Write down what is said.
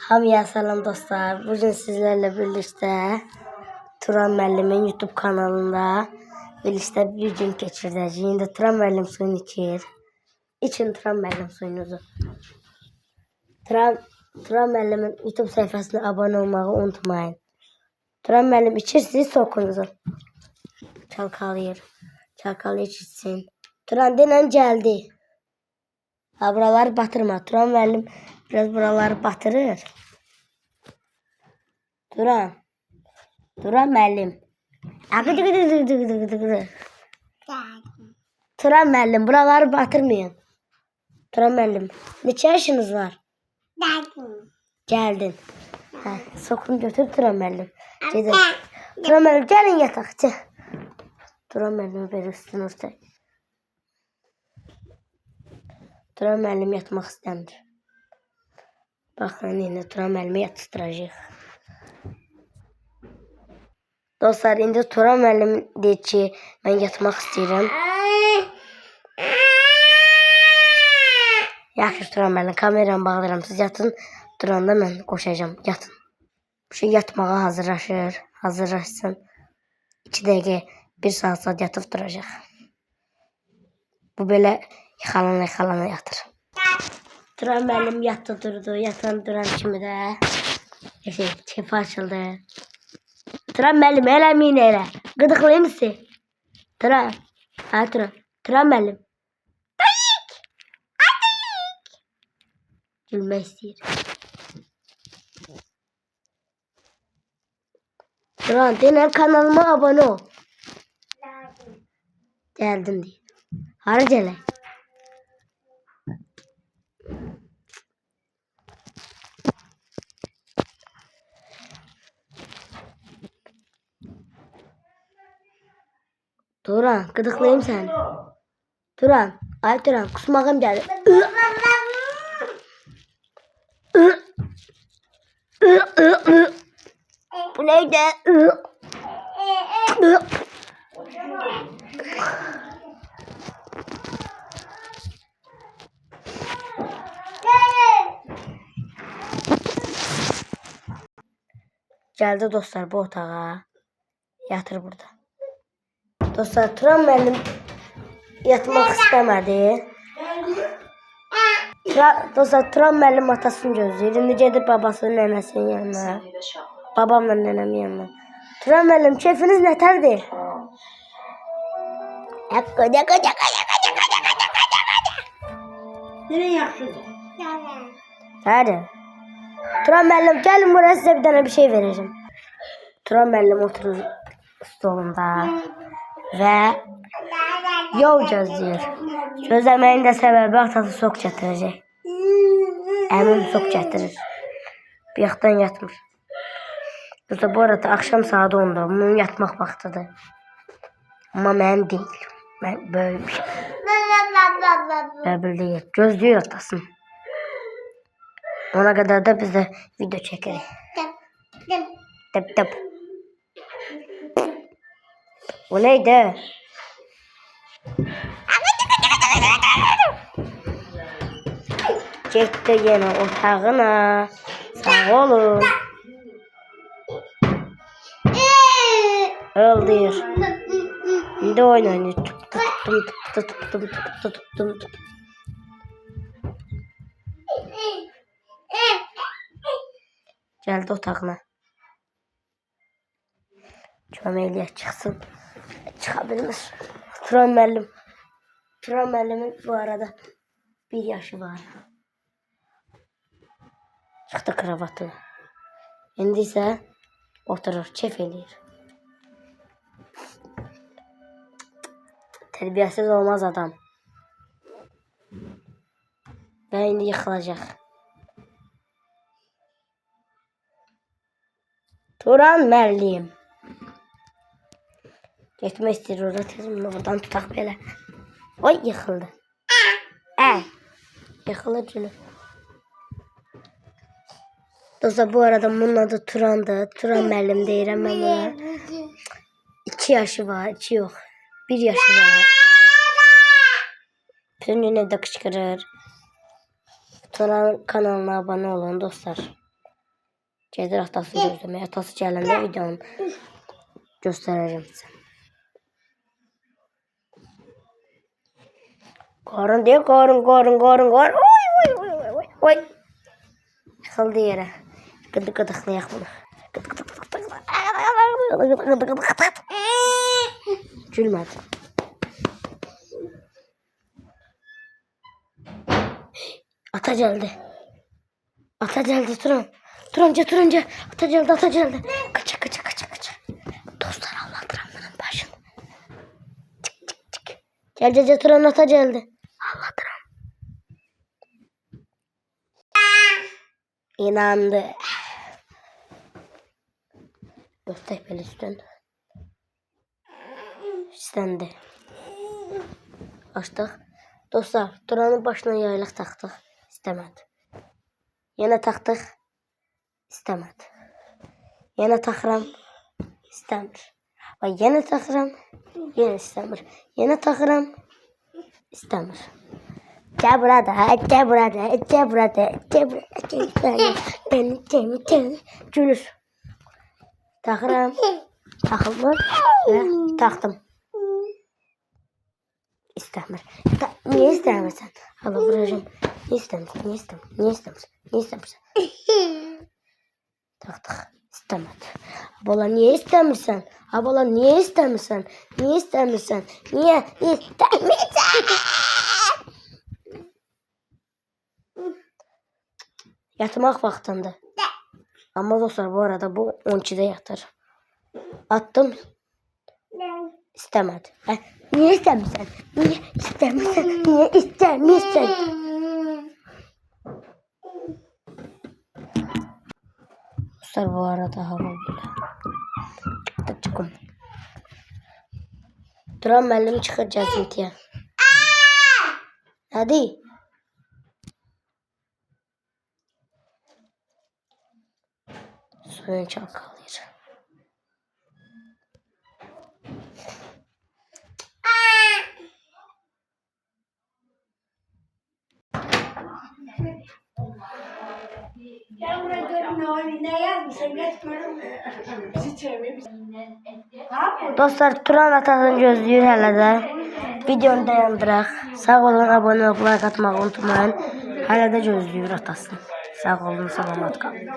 Hamıya salam dostlar. Bugün sizlerle birlikte Turan Müəllimin YouTube kanalında birlikte bir gün geçireceğiz. Yine Turan Müəllim suyunu içir. İçin Turan Müəllim suyunuzu. Turan Müəllimin YouTube sayfasına abone olmayı unutmayın. Turan Müəllim içirsiniz sokunuzu. Çalkalayır. Çalkalayır içsin. Turan denen geldi. Ha, buraları batırma. Turan Müəllim biraz buraları batırır. Turan Müəllim. Turan Müəllim buraları batırmayın. Turan Müəllim. Neçə yaşınız var? Geldin. Ha, sokun götür Turan Müəllim. Turan Müəllim gelin yatak. Turan Müəllim böyle üstünü örtək. Turan Müəllim yatmaq istəmir. Baxın yine Turan Müəllimi yatışdıracaq. Dostlar, indi Turan Müəllim deyir ki, mən yatmaq istəyirəm. Yaxşı Turan Müəllim, kameramı bağlayıram. Siz yatın, duranda mən qoşacağım. Yatın. Bu şey yatmağa hazırlaşır. Hazırlaşsın. 2 dəqiqə, 1 saat yatıp duracaq. Bu belə yıxalana yatır. Turan Müəllim yatdı durdu. Yatan duran kimi də çefi açıldı. Turan Müəllim eləməyin elə. Qıdıqlayım sizi. Turan. Ha Turan. Turan Müəllim. Gülmək istəyir. Turan denən kanalıma abone ol. Geldim deyir. Hara gələk? Turan, gıdıklayayım seni. Turan, ay Turan, kusmağım geldi. Bu neydi? Geldi dostlar bu otağa. Yatır burada. Dostlar, Turan Müəllim yatmaq istəmədi. Dostlar, Turan Müəllim atasını gözləyir. İndi gedib babasının, nənəsinin yanına. Babamla nənəmin yanına. Turan Müəllim, keyfiniz nətərdir? Nereye yaxşıdır? Hadi. Turan Müəllim, gəlin buraya, size bir tane bir şey vereceğim. Turan Müəllim oturur stolunda ve yol gözlüyor. Gözlemeyin de sebebi atası sok getirecek. Əmim sok getirir. Bir yaxdan yatmır. Bu arada akşam saat 10'da. Bunun yatmaq vaxtıdır. Ama mənim değil. Ben böyle bir şey. Bəbil değil. Gözlüyor atasını. Ona kadar da biz de video çekeriz. Tıp. Bu neydi? Getdi yine otağına. Sağ olun. Öldür. Şimdi oyun oynuyor. Tuttum. Geldi otağına. Çömeliye çıksın. Çıkabilir. Turan Müəllim. Turan Müəllimin bu arada 1 yaşı var. Çıktı kravatı. İndi ise oturur, keyf eləyir. Terbiyesiz olmaz adam. Ve indi yıkılacak. Turan Müəllim. Getmək istəyir orada, tezim oradan tutaq belə. Oy, yıkıldı. Yıkılır gülü. Dostlar, bu arada bunun adı Turan'dır. Turan Müəllim deyirəm mən ona. 2 yaşı var, 2 yok. 1 yaşı var. Bütün gün evde kışkırır. Turan kanalına abone olun dostlar. Gelir atasını gözləməyə. Atası gələndə videonu göstərəcəm sizə. Qarın deyə qarın. Oy. Yıxıldı yerə. Qıdıqlayaq bunu. Gülmədi. Ata geldi. Turan. Turanca. Ata geldi. Kaça. Dostlar Allah'tıran bunun başını. Çık. Gel Turan ata geldi. Allah'tıran. İnandı. Göster böyle üstün. İstendi. Açtık. Dostlar Turanın başına yaylıq taxdıq. İstəmədi. Yenə taxdıq. İstəmədi. Yenə taxıram. İstəmir. Və yenə taxıram. Yenə istəmir. Yenə taxıram. İstəmir. Gel burada. Gülür. Taxıram. Taxılmır. Və taxdım. İstəmir. Niye istəmirsən? Hala vuracağım. Niye istəmirsən? Taxdıq. İstəmədi. Abala niye istəmirsən? Niye istəmirsən? Yatmaq vaxtında. Ama dostlar bu arada bu 12'de yatır. Attım. İstemedi. Niye istemiyorsun? Dostlar bu arada hava böyle. Çıkın. Duran müəllim çıxır gəzintiyə. Hadi. Suyun çalkalayır. Dostlar Turan atasını gözləyir hələ də. Videonu dayandıraq. Sağ olun, abone olub like atmağı unutmayın. Hələ də gözləyir atasını. Sağ olun, salamat qalın.